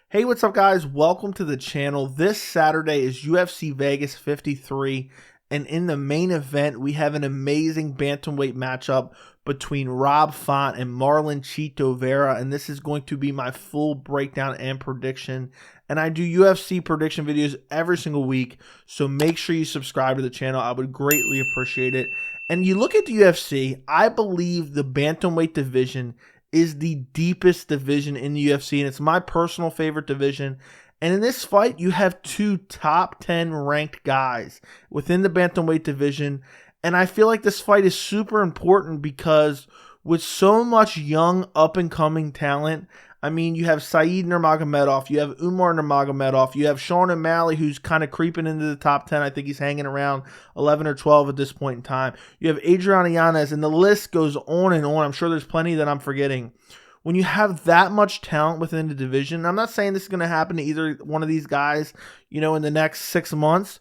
Hey, what's up, guys? Welcome to the channel. This Saturday is UFC Vegas 53, and in the main event, we have an amazing bantamweight matchup between Rob Font and Marlon Chito Vera, and this is going to be my full breakdown and prediction. And I do UFC prediction videos every single week, so make sure you subscribe to the channel. I would greatly appreciate it. And you look at the UFC, I believe the bantamweight division is the deepest division in the UFC, and it's my personal favorite division. And in this fight, you have two top 10 ranked guys within the bantamweight division. And I feel like this fight is super important because with so much young up-and-coming talent, I mean, you have Said Nurmagomedov, you have Umar Nurmagomedov, you have Sean O'Malley, who's kind of creeping into the top 10. I think he's hanging around 11 or 12 at this point in time. You have Adriano Yanez, and the list goes on and on. I'm sure there's plenty that I'm forgetting. When you have that much talent within the division, I'm not saying this is going to happen to either one of these guys, in the next 6 months,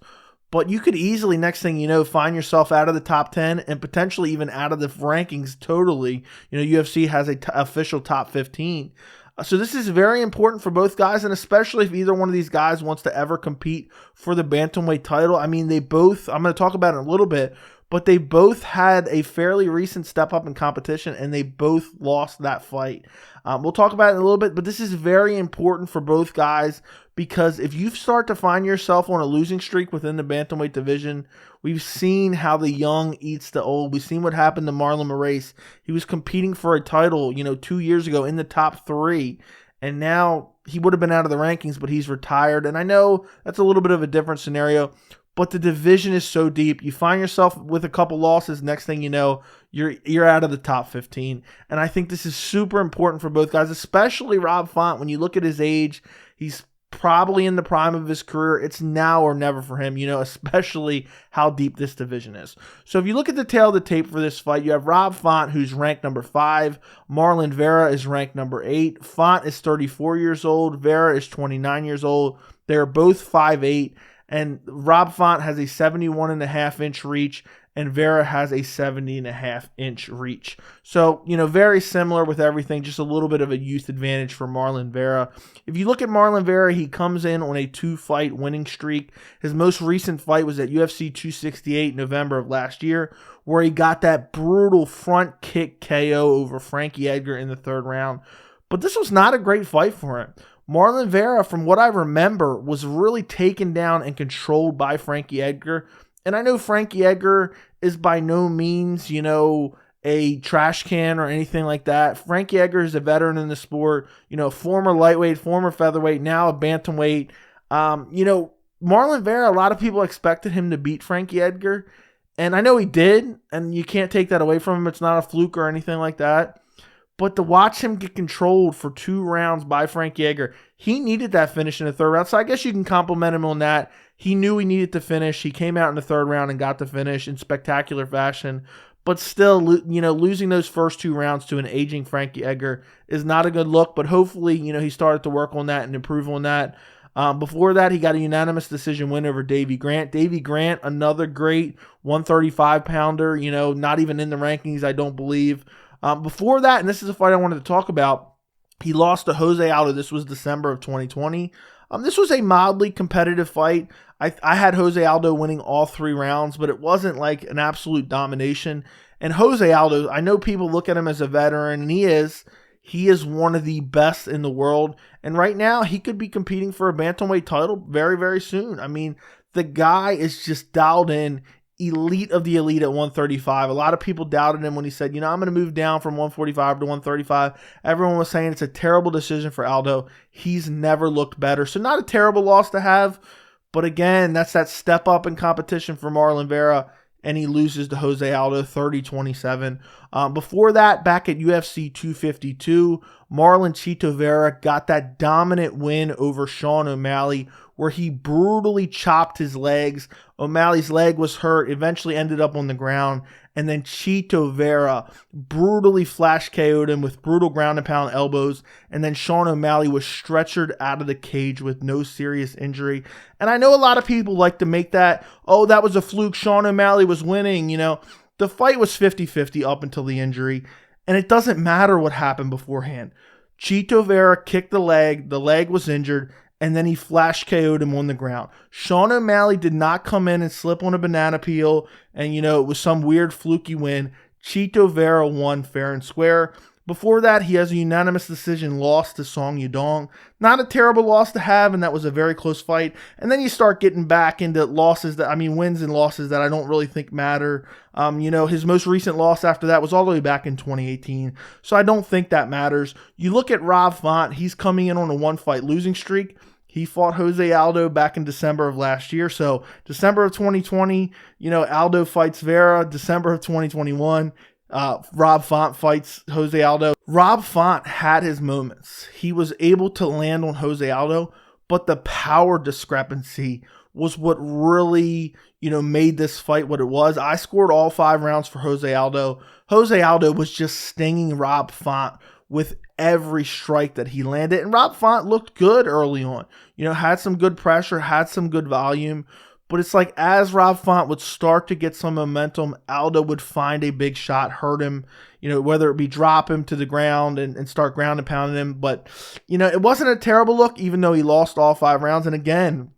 but you could easily, next thing you know, find yourself out of the top 10 and potentially even out of the rankings totally. UFC has a official top 15. So this is very important for both guys, and especially if either one of these guys wants to ever compete for the bantamweight title. I mean, they both, I'm going to talk about it in a little bit, but they both had a fairly recent step up in competition, and they both lost that fight. We'll talk about it in a little bit, but this is very important for both guys because if you start to find yourself on a losing streak within the bantamweight division, we've seen how the young eats the old. We've seen what happened to Marlon Vera. He was competing for a title, 2 years ago in the top 3, and now he would have been out of the rankings, but he's retired. And I know that's a little bit of a different scenario, but the division is so deep. You find yourself with a couple losses, next thing you know, you're out of the top 15. And I think this is super important for both guys, especially Rob Font. When you look at his age, he's probably in the prime of his career. It's now or never for him, especially how deep this division is. So if you look at the tail of the tape for this fight, you have Rob Font, who's ranked number 5. Marlon Vera is ranked number 8. Font is 34 years old. Vera is 29 years old. They're both 5'8". And Rob Font has a 71.5-inch reach, and Vera has a 70.5-inch reach. So, very similar with everything, just a little bit of a youth advantage for Marlon Vera. If you look at Marlon Vera, he comes in on a 2-fight winning streak. His most recent fight was at UFC 268 November of last year, where he got that brutal front kick KO over Frankie Edgar in the 3rd round. But this was not a great fight for him. Marlon Vera, from what I remember, was really taken down and controlled by Frankie Edgar. And I know Frankie Edgar is by no means, a trash can or anything like that. Frankie Edgar is a veteran in the sport, former lightweight, former featherweight, now a bantamweight. Marlon Vera, a lot of people expected him to beat Frankie Edgar. And I know he did, and you can't take that away from him. It's not a fluke or anything like that. But to watch him get controlled for 2 rounds by Frankie Edgar, he needed that finish in the 3rd round. So I guess you can compliment him on that. He knew he needed to finish. He came out in the 3rd round and got the finish in spectacular fashion. But still, losing those first 2 rounds to an aging Frankie Edgar is not a good look. But hopefully, he started to work on that and improve on that. Before that, he got a unanimous decision win over Davey Grant. Davey Grant, another great 135-pounder, not even in the rankings, I don't believe. Before that, and this is a fight I wanted to talk about, he lost to Jose Aldo. This was December of 2020. This was a mildly competitive fight. I had Jose Aldo winning all 3 rounds, but it wasn't like an absolute domination. And Jose Aldo, I know people look at him as a veteran, and he is one of the best in the world. And right now, he could be competing for a bantamweight title very, very soon. I mean, the guy is just dialed in. Elite of the elite at 135. A lot of people doubted him when he said, I'm going to move down from 145 to 135. Everyone was saying it's a terrible decision for Aldo. He's never looked better. So not a terrible loss to have. But again, that's that step up in competition for Marlon Vera. And he loses to Jose Aldo 30-27. Before that, back at UFC 252, Marlon Chito Vera got that dominant win over Sean O'Malley, where he brutally chopped his legs. O'Malley's leg was hurt, eventually ended up on the ground, and then Chito Vera brutally flash KO'd him with brutal ground and pound elbows, and then Sean O'Malley was stretchered out of the cage with no serious injury. And I know a lot of people like to make that, oh, that was a fluke, Sean O'Malley was winning, The fight was 50-50 up until the injury, and it doesn't matter what happened beforehand. Chito Vera kicked the leg was injured, and then he flash KO'd him on the ground. Sean O'Malley did not come in and slip on a banana peel, and it was some weird fluky win. Chito Vera won fair and square. Before that, he has a unanimous decision loss to Song Yudong. Not a terrible loss to have, and that was a very close fight. And then you start getting back into wins and losses that I don't really think matter. His most recent loss after that was all the way back in 2018. So I don't think that matters. You look at Rob Font, he's coming in on a one-fight losing streak. He fought Jose Aldo back in December of last year. So December of 2020, Aldo fights Vera. December of 2021, Rob Font fights Jose Aldo. Rob Font had his moments. He was able to land on Jose Aldo, but the power discrepancy was what really, made this fight what it was. I scored all 5 rounds for Jose Aldo. Jose Aldo was just stinging Rob Font with every strike that he landed. And Rob Font looked good early on. Had some good pressure, had some good volume. But it's like as Rob Font would start to get some momentum, Aldo would find a big shot, hurt him, whether it be drop him to the ground and start ground and pounding him. But, it wasn't a terrible look, even though he lost all 5 rounds. And again,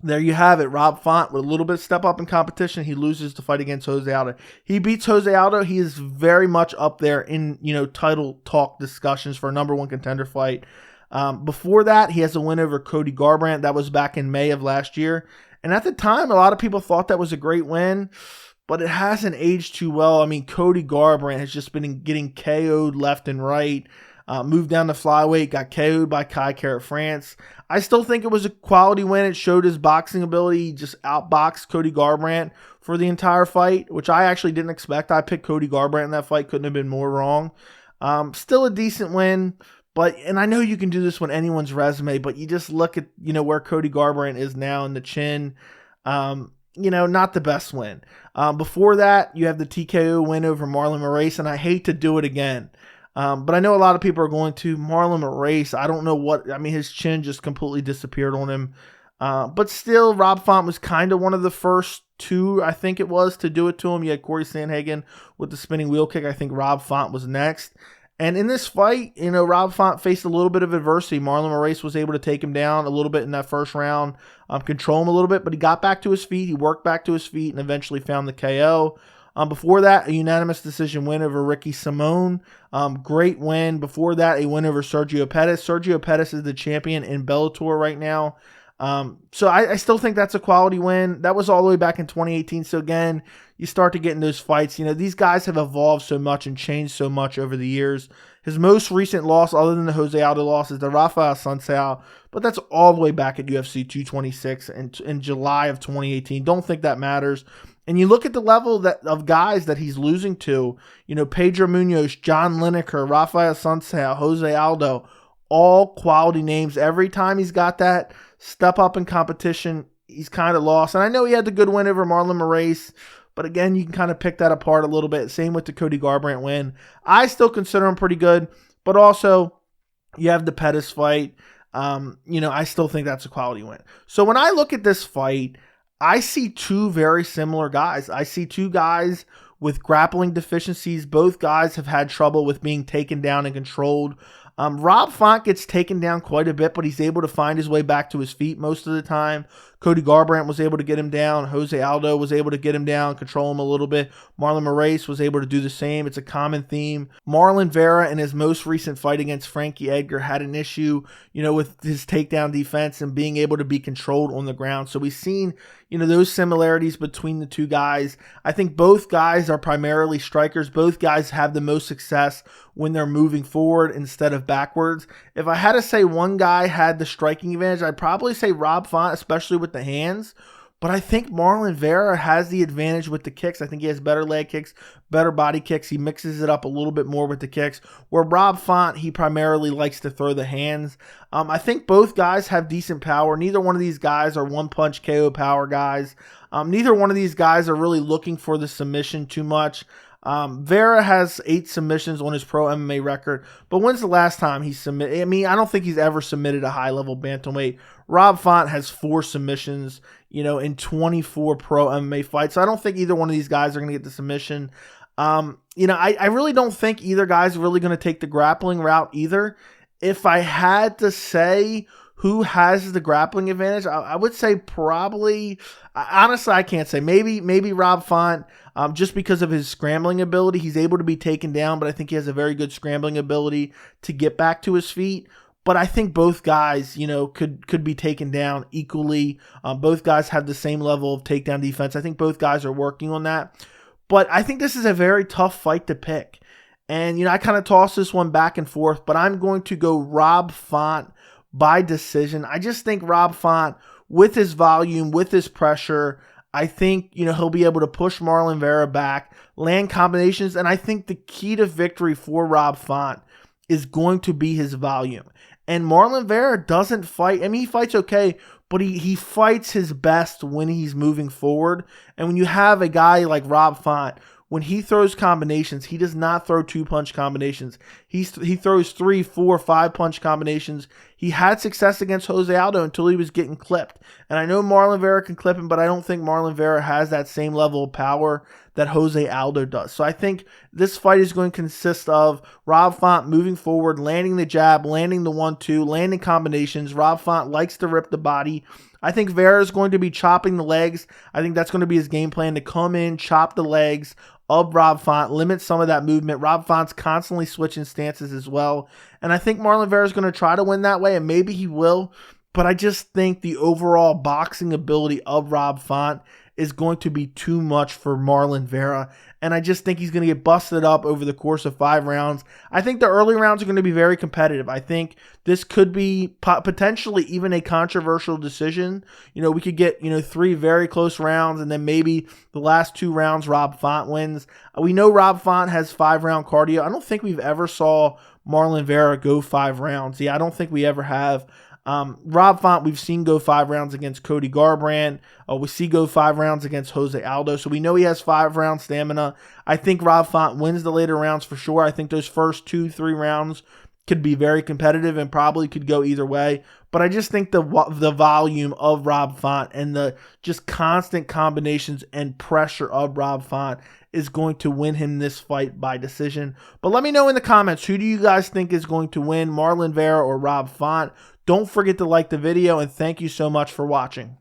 there you have it. Rob Font with a little bit step up in competition. He loses the fight against Jose Aldo. He beats Jose Aldo. He is very much up there in, title talk discussions for a number 1 contender fight. Before that, he has a win over Cody Garbrandt. That was back in May of last year. And at the time, a lot of people thought that was a great win, but it hasn't aged too well. I mean, Cody Garbrandt has just been getting KO'd left and right. Moved down to flyweight, got KO'd by Kai Kara-France. I still think it was a quality win. It showed his boxing ability. He just outboxed Cody Garbrandt for the entire fight, which I actually didn't expect. I picked Cody Garbrandt in that fight. Couldn't have been more wrong. Still a decent win. And I know you can do this on anyone's resume, but you just look at, where Cody Garbrandt is now in the chin. Not the best win. Before that, you have the TKO win over Marlon Vera, and I hate to do it again. But I know a lot of people are going to. Marlon Vera, I don't know his chin just completely disappeared on him. But still, Rob Font was kind of one of the first 2, I think it was, to do it to him. You had Corey Sandhagen with the spinning wheel kick. I think Rob Font was next. And in this fight, Rob Font faced a little bit of adversity. Marlon Vera was able to take him down a little bit in that first round, control him a little bit, but he got back to his feet. He worked back to his feet and eventually found the KO. Before that, a unanimous decision win over Ricky Simone. Great win. Before that, a win over Sergio Pettis. Sergio Pettis is the champion in Bellator right now. So I still think that's a quality win. That was all the way back in 2018. So again, you start to get in those fights. These guys have evolved so much and changed so much over the years. His most recent loss, other than the Jose Aldo loss, is the Rafael Sunsao, but that's all the way back at UFC 226 in July of 2018. Don't think that matters. And you look at the level of guys that he's losing to, Pedro Munoz, John Lineker, Rafael Sunsao, Jose Aldo, all quality names. Every time he's got that step up in competition, he's kind of lost. And I know he had the good win over Marlon Vera, but again, you can kind of pick that apart a little bit. Same with the Cody Garbrandt win. I still consider him pretty good, but also you have the Pettis fight. I still think that's a quality win. So when I look at this fight, I see 2 very similar guys. I see 2 guys with grappling deficiencies. Both guys have had trouble with being taken down and controlled. Rob Font gets taken down quite a bit, but he's able to find his way back to his feet most of the time. Cody Garbrandt was able to get him down. Jose Aldo was able to get him down, control him a little bit. Marlon Vera was able to do the same. It's a common theme. Marlon Vera in his most recent fight against Frankie Edgar had an issue, with his takedown defense and being able to be controlled on the ground. So we've seen, those similarities between the 2 guys. I think both guys are primarily strikers. Both guys have the most success when they're moving forward instead of backwards. If I had to say one guy had the striking advantage, I'd probably say Rob Font, especially with the hands. But I think Marlon Vera has the advantage with the kicks. I think he has better leg kicks, better body kicks. He mixes it up a little bit more with the kicks. Where Rob Font, he primarily likes to throw the hands. I think both guys have decent power. Neither one of these guys are one-punch KO power guys. Neither one of these guys are really looking for the submission too much. Vera has 8 submissions on his pro MMA record, but when's the last time he submitted? I don't think he's ever submitted a high-level bantamweight. Rob Font has 4 submissions, in 24 pro MMA fights. So I don't think either one of these guys are going to get the submission. I really don't think either guy's really going to take the grappling route either. if I had to say who has the grappling advantage, I would say probably, honestly, I can't say. Maybe Rob Font, just because of his scrambling ability. He's able to be taken down, but I think he has a very good scrambling ability to get back to his feet. But I think both guys, could be taken down equally. Both guys have the same level of takedown defense. I think both guys are working on that. But I think this is a very tough fight to pick. And, I kind of toss this one back and forth, but I'm going to go Rob Font by decision. I just think Rob Font, with his volume, with his pressure, I think, he'll be able to push Marlon Vera back, land combinations, and I think the key to victory for Rob Font is going to be his volume. And Marlon Vera doesn't fight. I mean, he fights okay, but he fights his best when he's moving forward. And when you have a guy like Rob Font, when he throws combinations, he does not throw 2-punch combinations. He throws 3, 4, 5-punch combinations. He had success against Jose Aldo until he was getting clipped. And I know Marlon Vera can clip him, but I don't think Marlon Vera has that same level of power that Jose Aldo does. So I think this fight is going to consist of Rob Font moving forward, landing the jab, landing the 1-2, landing combinations. Rob Font likes to rip the body. I think Vera is going to be chopping the legs. I think that's going to be his game plan, to come in, chop the legs of Rob Font, limit some of that movement. Rob Font's constantly switching stances as well. And I think Marlon Vera is going to try to win that way, and maybe he will. But I just think the overall boxing ability of Rob Font is going to be too much for Marlon Vera. And I just think he's going to get busted up over the course of 5 rounds. I think the early rounds are going to be very competitive. I think this could be potentially even a controversial decision. We could get, 3 very close rounds, and then maybe the last 2 rounds Rob Font wins. We know Rob Font has 5-round cardio. I don't think we've ever saw Marlon Vera go 5 rounds. Yeah, I don't think we ever have. Rob Font, we've seen go 5 rounds against Cody Garbrandt. We see go 5 rounds against Jose Aldo. So we know he has 5-round stamina. I think Rob Font wins the later rounds for sure. I think those first 2-3 rounds could be very competitive and probably could go either way. But I just think the volume of Rob Font and the just constant combinations and pressure of Rob Font is going to win him this fight by decision. But let me know in the comments, who do you guys think is going to win, Marlon Vera or Rob Font? Don't forget to like the video, and thank you so much for watching.